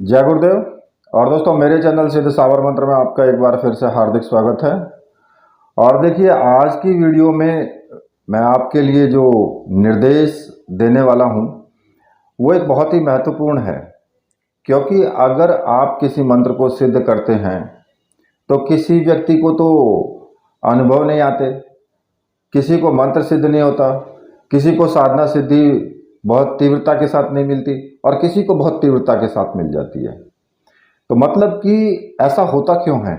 जय गुरुदेव। और दोस्तों, मेरे चैनल सिद्ध सावर मंत्र में आपका एक बार फिर से हार्दिक स्वागत है। और देखिए, आज की वीडियो में मैं आपके लिए जो निर्देश देने वाला हूं वो एक बहुत ही महत्वपूर्ण है। क्योंकि अगर आप किसी मंत्र को सिद्ध करते हैं तो किसी व्यक्ति को तो अनुभव नहीं आते, किसी को मंत्र सिद्ध नहीं होता, किसी को साधना सिद्धि बहुत तीव्रता के साथ नहीं मिलती और किसी को बहुत तीव्रता के साथ मिल जाती है। तो मतलब कि ऐसा होता क्यों है?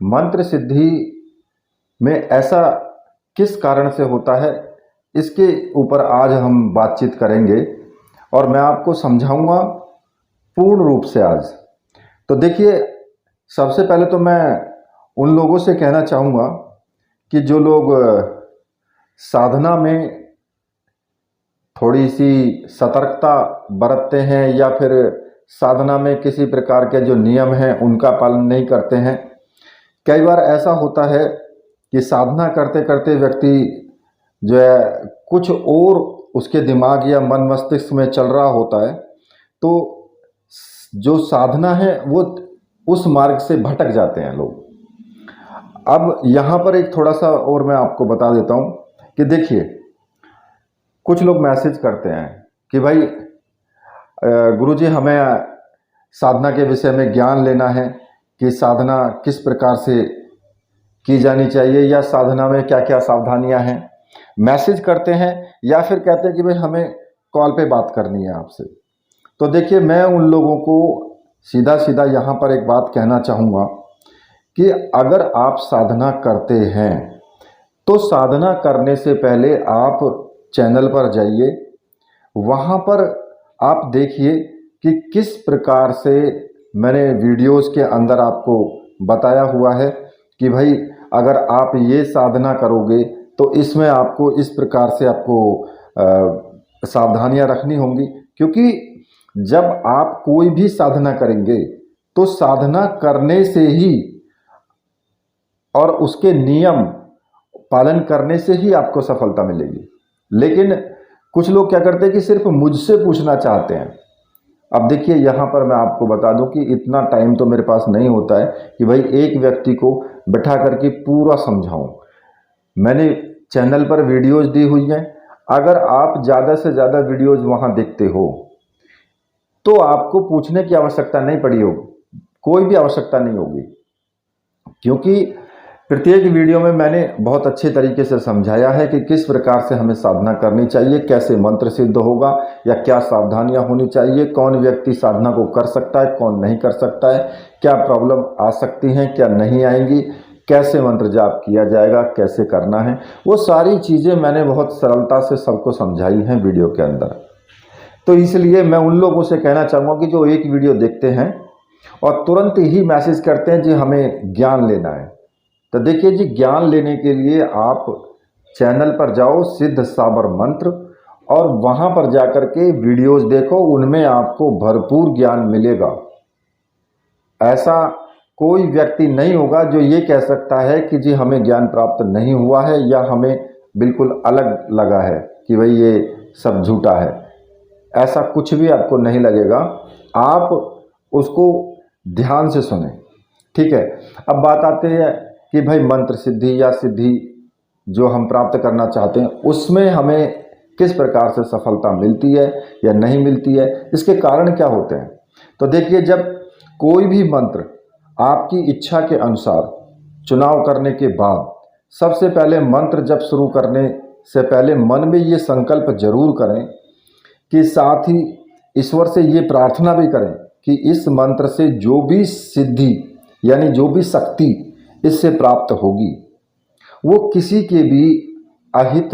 मंत्र सिद्धि में ऐसा किस कारण से होता है, इसके ऊपर आज हम बातचीत करेंगे और मैं आपको समझाऊंगा पूर्ण रूप से आज। तो देखिए, सबसे पहले तो मैं उन लोगों से कहना चाहूँगा कि जो लोग साधना में थोड़ी सी सतर्कता बरतते हैं या फिर साधना में किसी प्रकार के जो नियम हैं उनका पालन नहीं करते हैं। कई बार ऐसा होता है कि साधना करते करते व्यक्ति जो है कुछ और उसके दिमाग या मन मस्तिष्क में चल रहा होता है, तो जो साधना है वो उस मार्ग से भटक जाते हैं लोग। अब यहाँ पर एक थोड़ा सा और मैं आपको बता देता हूँ कि देखिए, कुछ लोग मैसेज करते हैं कि भाई गुरुजी, हमें साधना के विषय में ज्ञान लेना है कि साधना किस प्रकार से की जानी चाहिए या साधना में क्या क्या सावधानियां हैं। मैसेज करते हैं या फिर कहते हैं कि भाई हमें कॉल पे बात करनी है आपसे। तो देखिए, मैं उन लोगों को सीधा सीधा यहाँ पर एक बात कहना चाहूँगा कि अगर आप साधना करते हैं तो साधना करने से पहले आप चैनल पर जाइए, वहाँ पर आप देखिए कि किस प्रकार से मैंने वीडियोस के अंदर आपको बताया हुआ है कि भाई अगर आप ये साधना करोगे तो इसमें आपको इस प्रकार से आपको सावधानियां रखनी होंगी। क्योंकि जब आप कोई भी साधना करेंगे तो साधना करने से ही और उसके नियम पालन करने से ही आपको सफलता मिलेगी। लेकिन कुछ लोग क्या करते हैं कि सिर्फ मुझसे पूछना चाहते हैं। अब देखिए, यहाँ पर मैं आपको बता दूं कि इतना टाइम तो मेरे पास नहीं होता है कि भाई एक व्यक्ति को बैठा करके पूरा समझाऊं। मैंने चैनल पर वीडियोज दी हुई हैं। अगर आप ज़्यादा से ज़्यादा वीडियोज वहाँ देखते हो तो आपको पूछने की आवश्यकता नहीं पड़ी होगी, कोई भी आवश्यकता नहीं होगी। क्योंकि प्रत्येक वीडियो में मैंने बहुत अच्छे तरीके से समझाया है कि किस प्रकार से हमें साधना करनी चाहिए, कैसे मंत्र सिद्ध होगा या क्या सावधानियां होनी चाहिए, कौन व्यक्ति साधना को कर सकता है, कौन नहीं कर सकता है, क्या प्रॉब्लम आ सकती हैं, क्या नहीं आएंगी, कैसे मंत्र जाप किया जाएगा, कैसे करना है। वो सारी चीज़ें मैंने बहुत सरलता से सबको समझाई हैं वीडियो के अंदर। तो इसलिए मैं उन लोगों से कहना चाहूँगा कि जो एक वीडियो देखते हैं और तुरंत ही मैसेज करते हैं जी हमें ज्ञान लेना है, तो देखिए जी, ज्ञान लेने के लिए आप चैनल पर जाओ सिद्ध साबर मंत्र, और वहाँ पर जाकर के वीडियोस देखो, उनमें आपको भरपूर ज्ञान मिलेगा। ऐसा कोई व्यक्ति नहीं होगा जो ये कह सकता है कि जी हमें ज्ञान प्राप्त नहीं हुआ है या हमें बिल्कुल अलग लगा है कि भाई ये सब झूठा है। ऐसा कुछ भी आपको नहीं लगेगा। आप उसको ध्यान से सुने, ठीक है। अब बात आती है कि भाई मंत्र सिद्धि या सिद्धि जो हम प्राप्त करना चाहते हैं उसमें हमें किस प्रकार से सफलता मिलती है या नहीं मिलती है, इसके कारण क्या होते हैं। तो देखिए, जब कोई भी मंत्र आपकी इच्छा के अनुसार चुनाव करने के बाद सबसे पहले मंत्र जब शुरू करने से पहले मन में ये संकल्प जरूर करें कि साथ ही ईश्वर से ये प्रार्थना भी करें कि इस मंत्र से जो भी सिद्धि यानी जो भी शक्ति इससे प्राप्त होगी वो किसी के भी अहित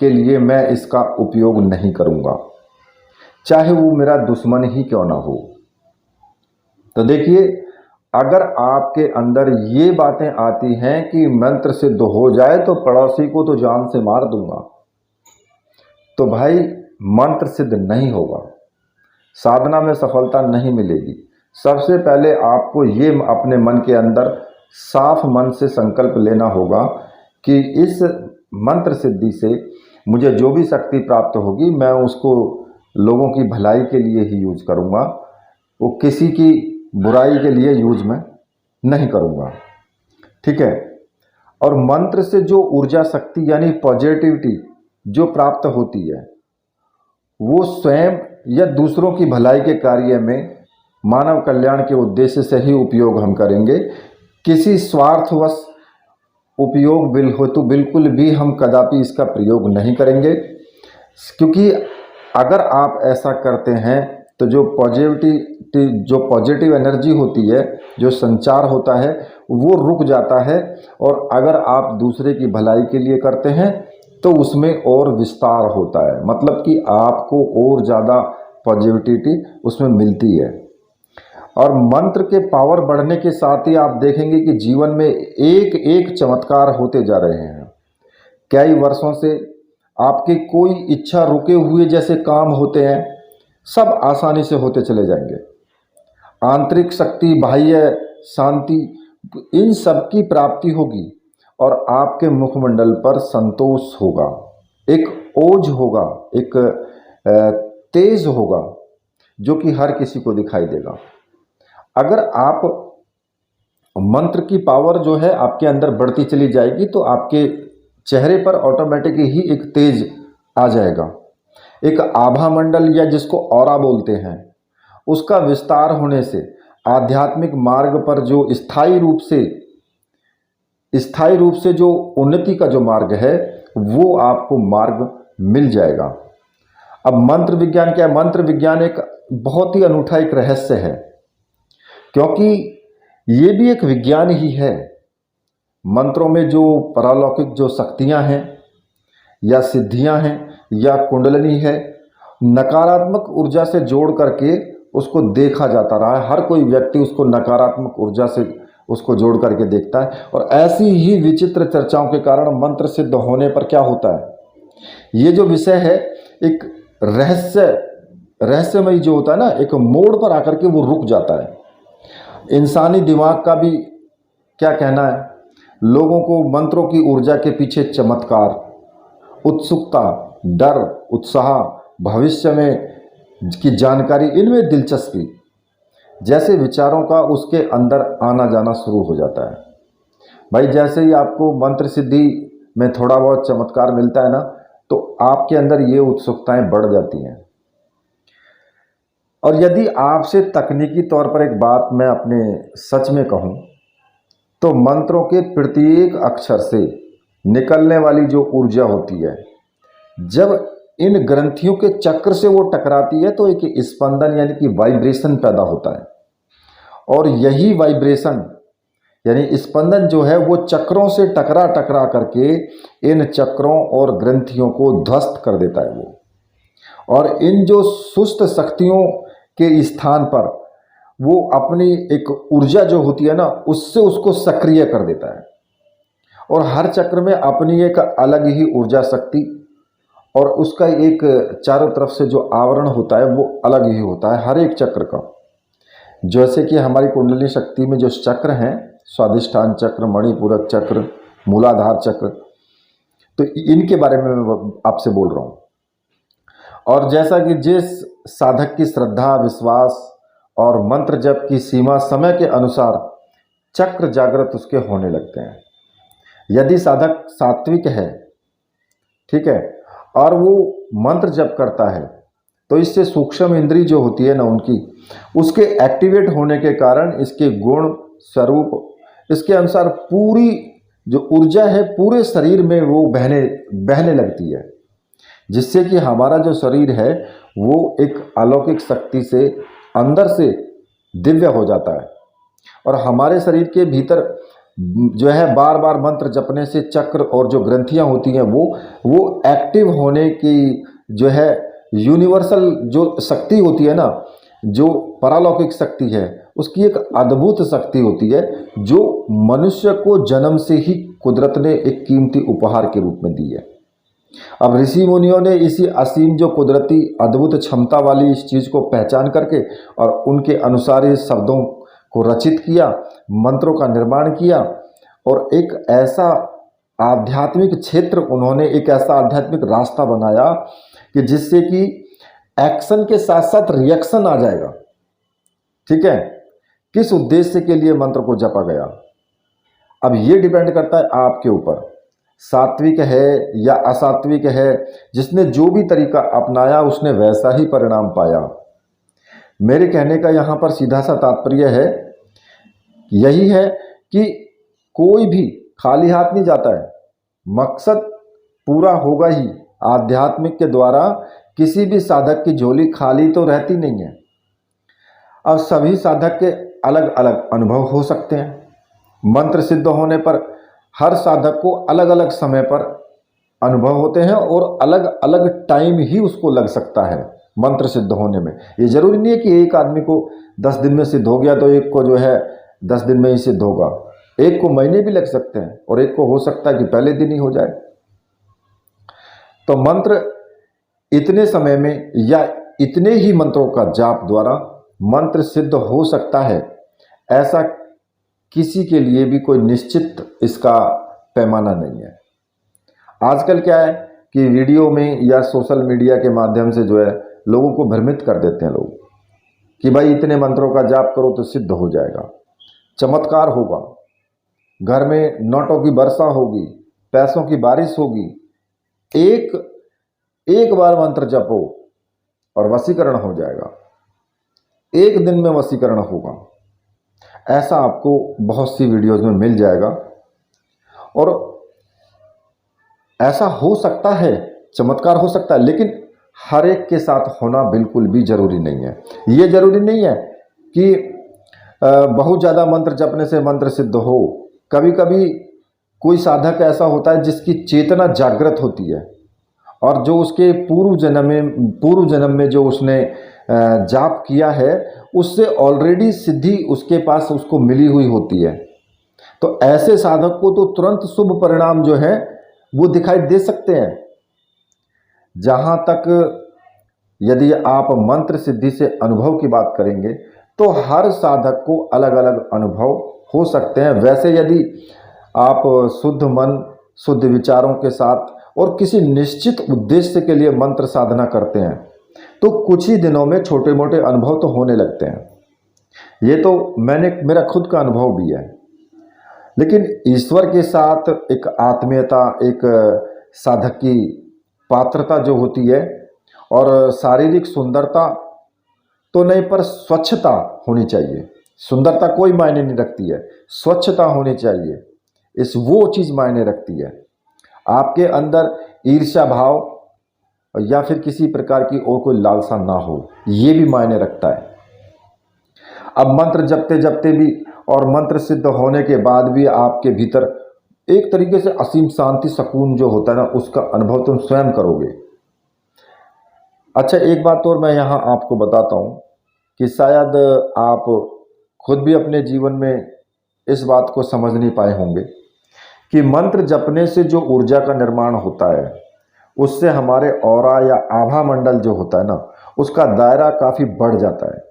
के लिए मैं इसका उपयोग नहीं करूंगा, चाहे वो मेरा दुश्मन ही क्यों ना हो। तो देखिए, अगर आपके अंदर ये बातें आती हैं कि मंत्र सिद्ध हो जाए तो पड़ोसी को तो जान से मार दूंगा, तो भाई मंत्र सिद्ध नहीं होगा, साधना में सफलता नहीं मिलेगी। सबसे पहले आपको ये अपने मन के अंदर साफ मन से संकल्प लेना होगा कि इस मंत्र सिद्धि से मुझे जो भी शक्ति प्राप्त होगी मैं उसको लोगों की भलाई के लिए ही यूज करूँगा, वो किसी की बुराई के लिए यूज मैं नहीं करूँगा। ठीक है। और मंत्र से जो ऊर्जा शक्ति यानी पॉजिटिविटी जो प्राप्त होती है वो स्वयं या दूसरों की भलाई के कार्य में मानव कल्याण के उद्देश्य से ही उपयोग हम करेंगे। किसी स्वार्थवश उपयोग हेतु बिल्कुल भी हम कदापि इसका प्रयोग नहीं करेंगे, क्योंकि अगर आप ऐसा करते हैं तो जो पॉजिटिव एनर्जी होती है, जो संचार होता है, वो रुक जाता है। और अगर आप दूसरे की भलाई के लिए करते हैं तो उसमें और विस्तार होता है, मतलब कि आपको और ज़्यादा पॉजिटिविटी उसमें मिलती है। और मंत्र के पावर बढ़ने के साथ ही आप देखेंगे कि जीवन में एक एक चमत्कार होते जा रहे हैं। कई वर्षों से आपकी कोई इच्छा रुके हुए जैसे काम होते हैं, सब आसानी से होते चले जाएंगे। आंतरिक शक्ति, बाह्य शांति, इन सब की प्राप्ति होगी और आपके मुखमंडल पर संतोष होगा, एक ओज होगा, एक तेज होगा जो कि हर किसी को दिखाई देगा। अगर आप मंत्र की पावर जो है आपके अंदर बढ़ती चली जाएगी तो आपके चेहरे पर ऑटोमेटिक ही एक तेज आ जाएगा। एक आभा मंडल या जिसको ऑरा बोलते हैं, उसका विस्तार होने से आध्यात्मिक मार्ग पर जो स्थायी रूप से जो उन्नति का जो मार्ग है वो आपको मार्ग मिल जाएगा। अब मंत्र विज्ञान क्या है? मंत्र विज्ञान एक बहुत ही अनूठा एक रहस्य है, क्योंकि ये भी एक विज्ञान ही है। मंत्रों में जो पारलौकिक जो शक्तियां हैं या सिद्धियां हैं या कुंडलिनी है, नकारात्मक ऊर्जा से जोड़ करके उसको देखा जाता रहा है। हर कोई व्यक्ति उसको नकारात्मक ऊर्जा से उसको जोड़ करके देखता है। और ऐसी ही विचित्र चर्चाओं के कारण मंत्र सिद्ध होने पर क्या होता है, ये जो विषय है एक रहस्यमयी जो होता है ना, एक मोड़ पर आकर के वो रुक जाता है। इंसानी दिमाग का भी क्या कहना है, लोगों को मंत्रों की ऊर्जा के पीछे चमत्कार, उत्सुकता, डर, उत्साह, भविष्य में की जानकारी, इनमें दिलचस्पी जैसे विचारों का उसके अंदर आना जाना शुरू हो जाता है। भाई जैसे ही आपको मंत्र सिद्धि में थोड़ा बहुत चमत्कार मिलता है ना, तो आपके अंदर ये उत्सुकताएं बढ़ जाती हैं। और यदि आपसे तकनीकी तौर पर एक बात मैं अपने सच में कहूं, तो मंत्रों के प्रत्येक अक्षर से निकलने वाली जो ऊर्जा होती है, जब इन ग्रंथियों के चक्र से वो टकराती है तो एक स्पंदन यानी कि वाइब्रेशन पैदा होता है। और यही वाइब्रेशन यानी स्पंदन जो है वो चक्रों से टकरा करके इन चक्रों और ग्रंथियों को ध्वस्त कर देता है वो। और इन जो सुस्त शक्तियों के स्थान पर वो अपनी एक ऊर्जा जो होती है ना, उससे उसको सक्रिय कर देता है। और हर चक्र में अपनी एक अलग ही ऊर्जा शक्ति और उसका एक चारों तरफ से जो आवरण होता है वो अलग ही होता है हर एक चक्र का। जैसे कि हमारी कुंडली शक्ति में जो चक्र हैं, स्वादिष्ठान चक्र, मणिपूरक चक्र, मूलाधार चक्र, तो इनके बारे में मैं आपसे बोल रहा हूँ। और जैसा कि जिस साधक की श्रद्धा, विश्वास और मंत्र जप की सीमा समय के अनुसार चक्र जागृत उसके होने लगते हैं। यदि साधक सात्विक है, ठीक है, और वो मंत्र जप करता है, तो इससे सूक्ष्म इंद्री जो होती है ना उनकी, उसके एक्टिवेट होने के कारण इसके गुण स्वरूप, इसके अनुसार पूरी जो ऊर्जा है पूरे शरीर में वो बहने लगती है, जिससे कि हमारा जो शरीर है वो एक अलौकिक शक्ति से अंदर से दिव्य हो जाता है। और हमारे शरीर के भीतर जो है बार बार मंत्र जपने से चक्र और जो ग्रंथियां होती हैं वो एक्टिव होने की जो है यूनिवर्सल जो शक्ति होती है ना, जो पारलौकिक शक्ति है, उसकी एक अद्भुत शक्ति होती है जो मनुष्य को जन्म से ही कुदरत ने एक कीमती उपहार के रूप में दी है। अब ऋषि मुनियों ने इसी असीम जो कुदरती अद्भुत क्षमता वाली इस चीज़ को पहचान करके और उनके अनुसार ये शब्दों को रचित किया, मंत्रों का निर्माण किया और एक ऐसा आध्यात्मिक क्षेत्र, उन्होंने एक ऐसा आध्यात्मिक रास्ता बनाया कि जिससे कि एक्शन के साथ साथ रिएक्शन आ जाएगा। ठीक है, किस उद्देश्य के लिए मंत्र को जपा गया। अब ये डिपेंड करता है आपके ऊपर, सात्विक है या असात्विक है। जिसने जो भी तरीका अपनाया उसने वैसा ही परिणाम पाया। मेरे कहने का यहाँ पर सीधा सा तात्पर्य है, यही है कि कोई भी खाली हाथ नहीं जाता है, मकसद पूरा होगा ही। आध्यात्मिक के द्वारा किसी भी साधक की झोली खाली तो रहती नहीं है। अब सभी साधक के अलग अलग अनुभव हो सकते हैं। मंत्र सिद्ध होने पर हर साधक को अलग अलग समय पर अनुभव होते हैं और अलग अलग टाइम ही उसको लग सकता है मंत्र सिद्ध होने में। ये जरूरी नहीं है कि एक आदमी को 10 दिन में सिद्ध हो गया तो एक को जो है 10 दिन में ही सिद्ध होगा। एक को महीने भी लग सकते हैं और एक को हो सकता है कि पहले दिन ही हो जाए। तो मंत्र इतने समय में या इतने ही मंत्रों का जाप द्वारा मंत्र सिद्ध हो सकता है, ऐसा किसी के लिए भी कोई निश्चित इसका पैमाना नहीं है। आजकल क्या है कि वीडियो में या सोशल मीडिया के माध्यम से जो है लोगों को भ्रमित कर देते हैं लोग कि भाई इतने मंत्रों का जाप करो तो सिद्ध हो जाएगा, चमत्कार होगा, घर में नोटों की वर्षा होगी, पैसों की बारिश होगी। एक बार मंत्र जपो और वशीकरण हो जाएगा, एक दिन में वशीकरण होगा। ऐसा आपको बहुत सी वीडियोस में मिल जाएगा और ऐसा हो सकता है, चमत्कार हो सकता है, लेकिन हर एक के साथ होना बिल्कुल भी जरूरी नहीं है। ये जरूरी नहीं है कि बहुत ज़्यादा मंत्र जपने से मंत्र सिद्ध हो। कभी कभी कोई साधक ऐसा होता है जिसकी चेतना जागृत होती है और जो उसके पूर्व जन्म में जो उसने जाप किया है उससे ऑलरेडी सिद्धि उसके पास उसको मिली हुई होती है। तो ऐसे साधक को तो तुरंत शुभ परिणाम जो है वो दिखाई दे सकते हैं। जहाँ तक यदि आप मंत्र सिद्धि से अनुभव की बात करेंगे तो हर साधक को अलग अलग अनुभव हो सकते हैं। वैसे यदि आप शुद्ध मन, शुद्ध विचारों के साथ और किसी निश्चित उद्देश्य के लिए मंत्र साधना करते हैं तो कुछ ही दिनों में छोटे मोटे अनुभव तो होने लगते हैं। ये तो मेरा खुद का अनुभव भी है। लेकिन ईश्वर के साथ एक आत्मीयता, एक साधक की पात्रता जो होती है और शारीरिक सुंदरता तो नहीं पर स्वच्छता होनी चाहिए। सुंदरता कोई मायने नहीं रखती है, स्वच्छता होनी चाहिए, वो चीज़ मायने रखती है। आपके अंदर ईर्ष्या भाव या फिर किसी प्रकार की और कोई लालसा ना हो, ये भी मायने रखता है। अब मंत्र जपते जपते भी और मंत्र सिद्ध होने के बाद भी आपके भीतर एक तरीके से असीम शांति, सुकून जो होता है ना, उसका अनुभव तुम स्वयं करोगे। अच्छा, एक बात और मैं यहाँ आपको बताता हूँ कि शायद आप खुद भी अपने जीवन में इस बात को समझ नहीं पाए होंगे कि मंत्र जपने से जो ऊर्जा का निर्माण होता है उससे हमारे ऑरा या आभा मंडल जो होता है ना, उसका दायरा काफ़ी बढ़ जाता है।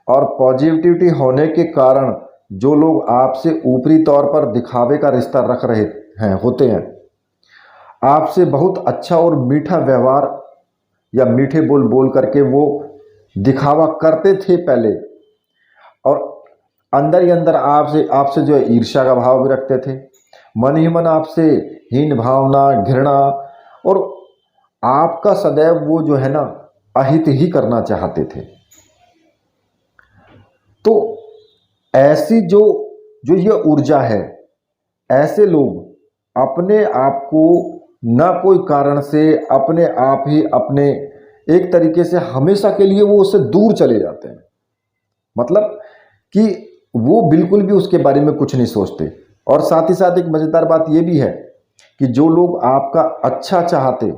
और पॉजिटिविटी होने के कारण जो लोग आपसे ऊपरी तौर पर दिखावे का रिश्ता रख रहे होते हैं, आपसे बहुत अच्छा और मीठा व्यवहार या मीठे बोल बोल करके वो दिखावा करते थे पहले, और अंदर ही अंदर आपसे जो है ईर्ष्या का भाव भी रखते थे, मन ही मन आपसे हीन भावना, घृणा, और आपका सदैव वो जो है ना अहित ही करना चाहते थे। तो ऐसी जो ये ऊर्जा है, ऐसे लोग अपने आप को न कोई कारण से अपने आप ही अपने एक तरीके से हमेशा के लिए वो उससे दूर चले जाते हैं। मतलब कि वो बिल्कुल भी उसके बारे में कुछ नहीं सोचते। और साथ ही साथ एक मज़ेदार बात ये भी है कि जो लोग आपका अच्छा चाहते,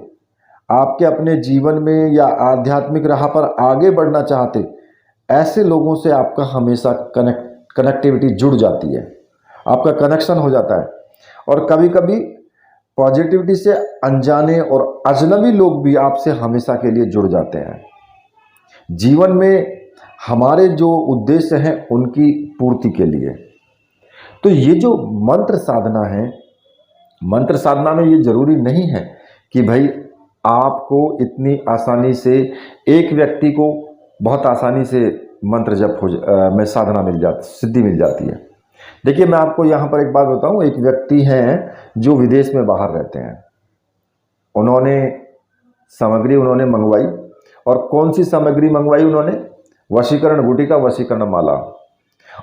आपके अपने जीवन में या आध्यात्मिक राह पर आगे बढ़ना चाहते, ऐसे लोगों से आपका हमेशा कनेक्टिविटी जुड़ जाती है, आपका कनेक्शन हो जाता है। और कभी कभी पॉजिटिविटी से अनजाने और अजनबी लोग भी आपसे हमेशा के लिए जुड़ जाते हैं। जीवन में हमारे जो उद्देश्य हैं उनकी पूर्ति के लिए। तो ये जो मंत्र साधना है, मंत्र साधना में ये जरूरी नहीं है कि भाई आपको इतनी आसानी से एक व्यक्ति को बहुत आसानी से मंत्र जप में साधना मिल जाती, सिद्धि मिल जाती है। देखिए मैं आपको यहाँ पर एक बात बताऊँ, एक व्यक्ति हैं जो विदेश में बाहर रहते हैं, उन्होंने सामग्री उन्होंने मंगवाई, और कौन सी सामग्री मंगवाई उन्होंने? वशीकरण गुटिका, वशीकरण माला,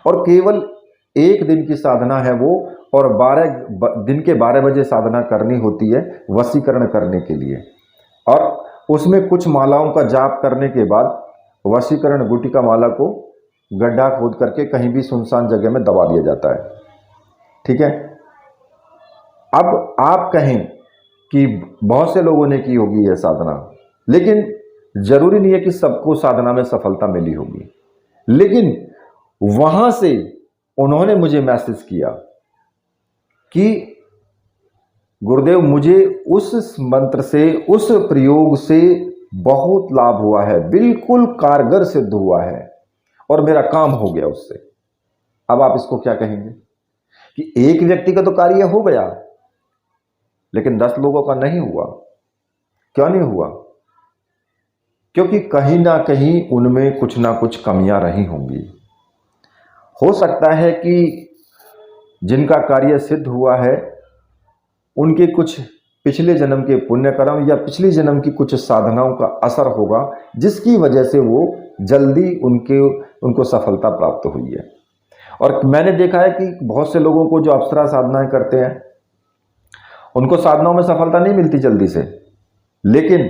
और केवल 1 दिन की साधना है वो, और 12 दिन के 12 बजे साधना करनी होती है वशीकरण करने के लिए। और उसमें कुछ मालाओं का जाप करने के बाद वशीकरण गुटिका माला को गड्ढा खोद करके कहीं भी सुनसान जगह में दबा दिया जाता है। ठीक है, अब आप कहें कि बहुत से लोगों ने की होगी यह साधना, लेकिन जरूरी नहीं है कि सबको साधना में सफलता मिली होगी। लेकिन वहां से उन्होंने मुझे मैसेज किया कि गुरुदेव मुझे उस मंत्र से, उस प्रयोग से बहुत लाभ हुआ है, बिल्कुल कारगर सिद्ध हुआ है और मेरा काम हो गया उससे। अब आप इसको क्या कहेंगे कि एक व्यक्ति का तो कार्य हो गया, लेकिन 10 लोगों का नहीं हुआ। क्यों नहीं हुआ? क्योंकि कहीं ना कहीं उनमें कुछ ना कुछ कमियां रही होंगी। हो सकता है कि जिनका कार्य सिद्ध हुआ है उनके कुछ पिछले जन्म के पुण्य कर्म या पिछले जन्म की कुछ साधनाओं का असर होगा, जिसकी वजह से वो जल्दी उनको सफलता प्राप्त हुई है। और मैंने देखा है कि बहुत से लोगों को जो अप्सरा साधनाएं करते हैं उनको साधनाओं में सफलता नहीं मिलती जल्दी से, लेकिन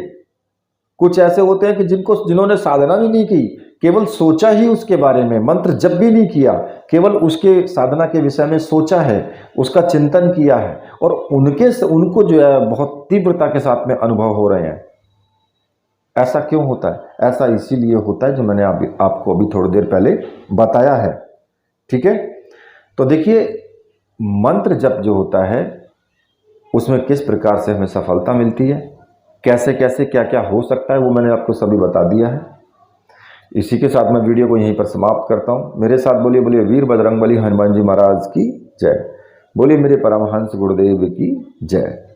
कुछ ऐसे होते हैं कि जिन्होंने साधना भी नहीं की, केवल सोचा ही उसके बारे में, मंत्र जप भी नहीं किया, केवल उसके साधना के विषय में सोचा है, उसका चिंतन किया है, और उनको जो है बहुत तीव्रता के साथ में अनुभव हो रहे हैं। ऐसा क्यों होता है? ऐसा इसीलिए होता है जो मैंने आपको अभी थोड़ी देर पहले बताया है। ठीक है, तो देखिए मंत्र जप जो होता है उसमें किस प्रकार से हमें सफलता मिलती है, कैसे कैसे क्या क्या हो सकता है, वो मैंने आपको सभी बता दिया है। इसी के साथ मैं वीडियो को यहीं पर समाप्त करता हूं। मेरे साथ बोलिए बोलिए वीर बजरंगबली हनुमान जी महाराज की जय। बोलिए मेरे परमहंस गुरुदेव की जय।